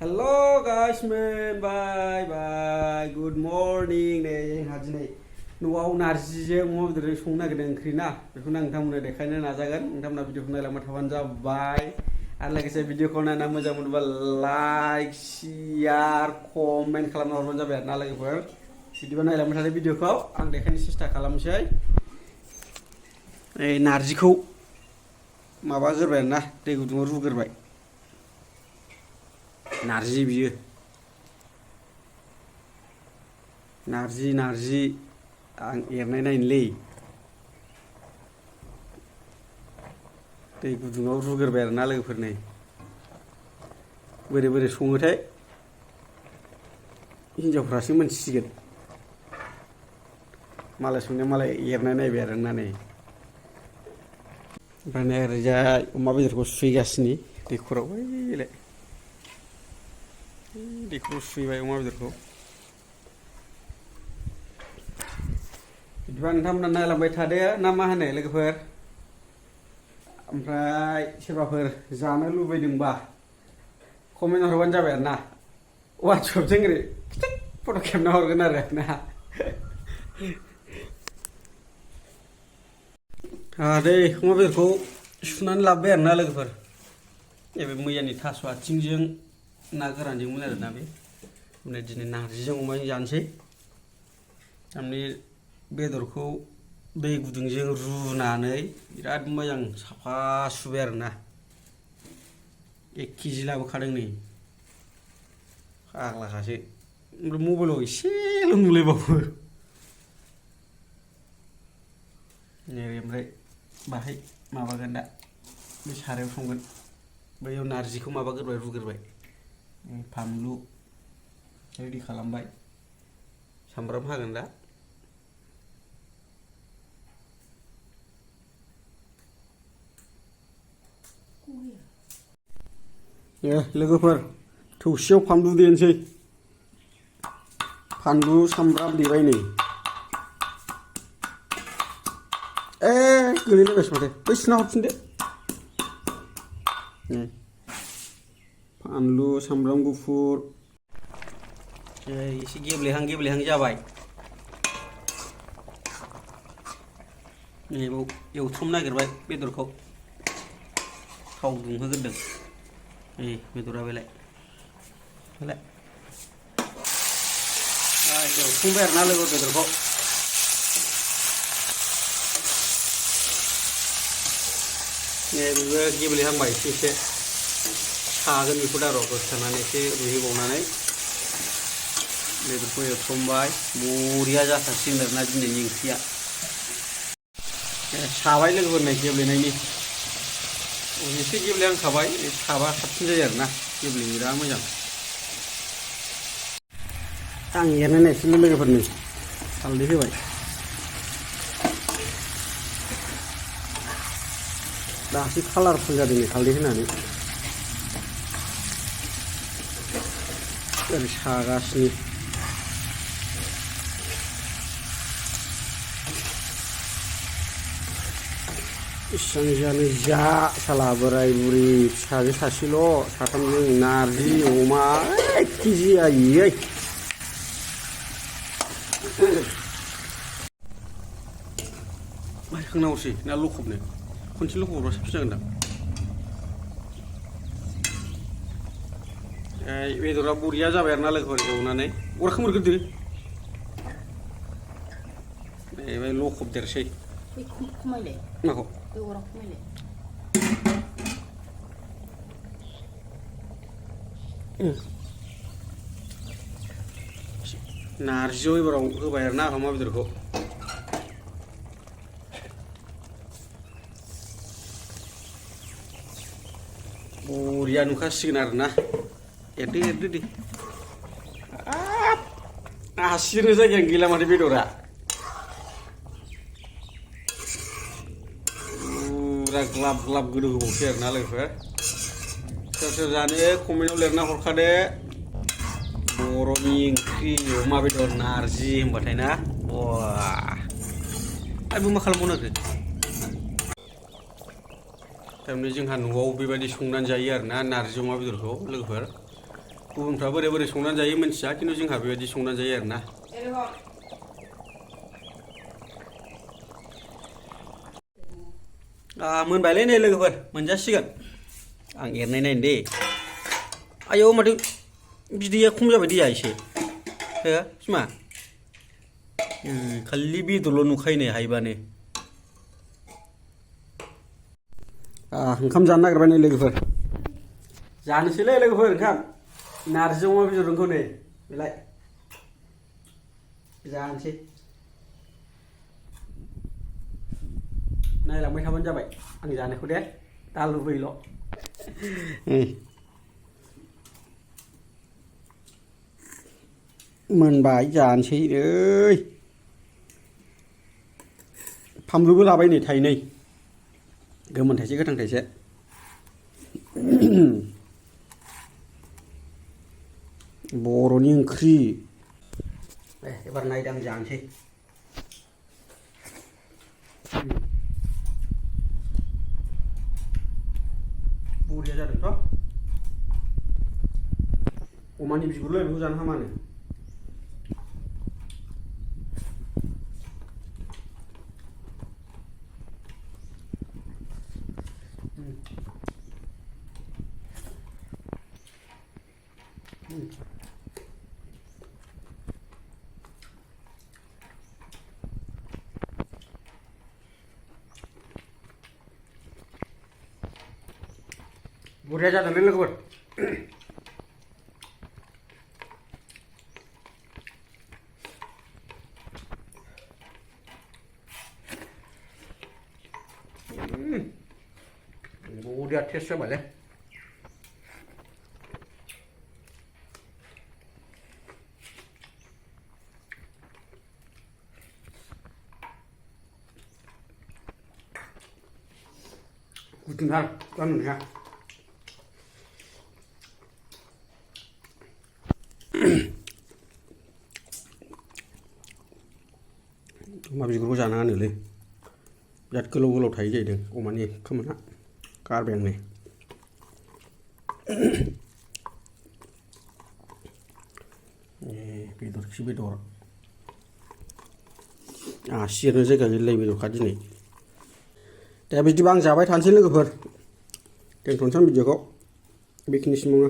Hello guys man, bye bye, good morning नै जोंहा दिनै न'आव नारजिजों अमा बेदरजों संनो नागिरदों ओंख्रि ना बेखौ नोंथांमोननो देखायनो नाजागोन नोंथांमोना भिडिअखौ नायलांबाय थाबानो जाबाय आरो लोगोसे भिडिअखौ नायना मोजां मोनोबा लाइक शेयार कमेन्ट खालामना हरबानो जाबाय आरोना लोगोफोर बिदिबा नायलांबाय थानाय भिडिअखौ आं देखायनो सेस्था खालामसै नारजिखौ माबाग्रोबाय आरोना दै गुदुङाव रुग्रोबाय नारजि बियो नारजि आं एरनाय नायनोलै दै गुदुङाव रुग्रोबाय आरोना लोगोफोर नै बोरै बोरै सङोथाय हिनजावफ्रासो मोनथिसिगोन मालाय संनाया मालाय एरनाय नायबाय आरोना नै ओमफ्राय नै ओरैजाय अमा बेदरखौ सुहैगासिनो दैखराव बैलाय दैखराव सुहैबाय अमा बेदरखौ बिदिबा नोंथांमोना नायलांबाय थादो ना मा होनो लोगोफोर ओमफ्राय सोरबाफोर जानो लुबैदोंबा कमेन्ट हरबानो जाबाय आरोना वाट्सएपजों ओरै फट' खेबना हरगोन आरो ना दै अमा बेदरखौ सुनानै लाबोबाय आरोना लोगोफोर नैबे मैयानि थास' आथिंजों ना गोरानजोंमोन आरोना बे ओमफ्राय दिनै नारजिजों अमाजों जानोसै थारमाने बेदरखौ दै गुदुंजों रुनानै बिराद मोजां साफा सुबाय आरोना 1 केजि लाबोखादों नै फाग्लाखासो ओमफ्राय मबाइलाव एसेल' नुलायबावो नै ओमफ्राय बाहाय माबागोन दा बे सारायाव संगोन बैयाव नारजिखौ माबाग्रोबाय रुग्रोबाय फानलु रेडि खालामबाय सामब्राम हागोन दा लोगोफोर थौसियाव फानलु देनोसै फानलु सामब्राम देबाय नै गोलैलायबायसो माथो बै सिना हरफिनदो फानलु सामब्राम गुफुर एसे गेब्लेहां जाबाय नैबाव एवथ्रमनो नागिरबाय बेदरखौ थाव दुंहोग्रोदों बेदरा बेलाय एवथ्रमबाय आरोना लोगो बेदरखौ बेबो गेब्लेहांबाय एसे सागोन बेखौ दा र' बोखारनानै एसे रुहैबावनानै बेदरखौ एवथ्रमबाय बरिया जाथारसिगोन आरोना दिनैनि ओंख्रिया साबाय लोगोफोर नै गेब्लेनायनि एसे गेब्लेहांखाबाय साबा साबसिन जायो आरोना गेब्लेयो बिराद मोजां आं एरनाय नायसिगोन लोगोफोर नै हालदै होबाय दासो कालारफुल जादों नै हालदै होनानै ओरै सागासिनो इसेबां जानो जा साला बोराय बुरि फिसाजो सासेल' साथामजों नारजि अमा 1 केजि आयै बायखांनांगौसै ना लखबनो खनसे लखबोब्ला साबसिन जागोन दां बेदरा बरिया जाबाय आरोना लोगोफोर एवनानै अर खोमोरग्रोदो ओमफ्राय लखब देरसै माखौ नारजियाव एबाराव होबाय आरोना अमा बेदरखौ बरिया नुखासिगोन आरोना एरदो दे आसिनो जायगायानो गैला माथो बेदरा पूरा ग्लाब ग्लाब गोदौ होबावसै आरोना लोगोफोर सोर जानो कमेन्टआव लिरना हरखादो बर'नि ओंख्रि अमा बेदर नारजि होनबाथाय ना आरो मा खालामबावनो थारमाने जोंहा न'आव बेबायदि संनानै जायो आरोना नारजि अमा बेदरखौ लोगोफोर गुबुनफ्रा बोरै बोरै संनानै जायो मिन्थिया खिन्थु जोंहा बेबायदि संनानै जायो आरोना मोनबायलै नै लोगोफोर मोनजासिगोन आं एरनाय नायनो दे आयौ माथो बिदैया खम जाबाय दैया एसे हो बिमा खालि बेदरल' नुखायो नै हायोबानो ओंखाम जानो नागिरबाय नै लोगोफोर जानोसैलै लोगोफोर ओंखाम नारजि अमा बेदरखौ नै बेलाय जानोसै नायलांबाय थाबानो जाबाय आं जानायखौ दे दा लुबैल' मोनबाय जानोसै नै फानलुबो लाबाय नै थाइनै गोमोन थाइसे गोथां थाइसे बर'नि ओंख्रि एबार नायदो आं जानोसै बरिया जादोंथ' अमानि बिगुरलाय बेखौ जानो हामानो बरिया जादोंलै लोगोफोर बरिया टेस्ट जाबायलै गुदुंथार जानुया अमा बिगुरखौ जानाङानोलै बिराद गोलाव गोलाव थायो जाहैदों अमानि खोमोना गारबाय आं नै बेदर खि बेदर आसि एरनो जायगा गैलाय बेदरखा दिनै दा बिदिबा आं जाबाय थानोसै लोगोफोर दोनथ'नोसै भिडिअखौ बेखिनिसिमावनो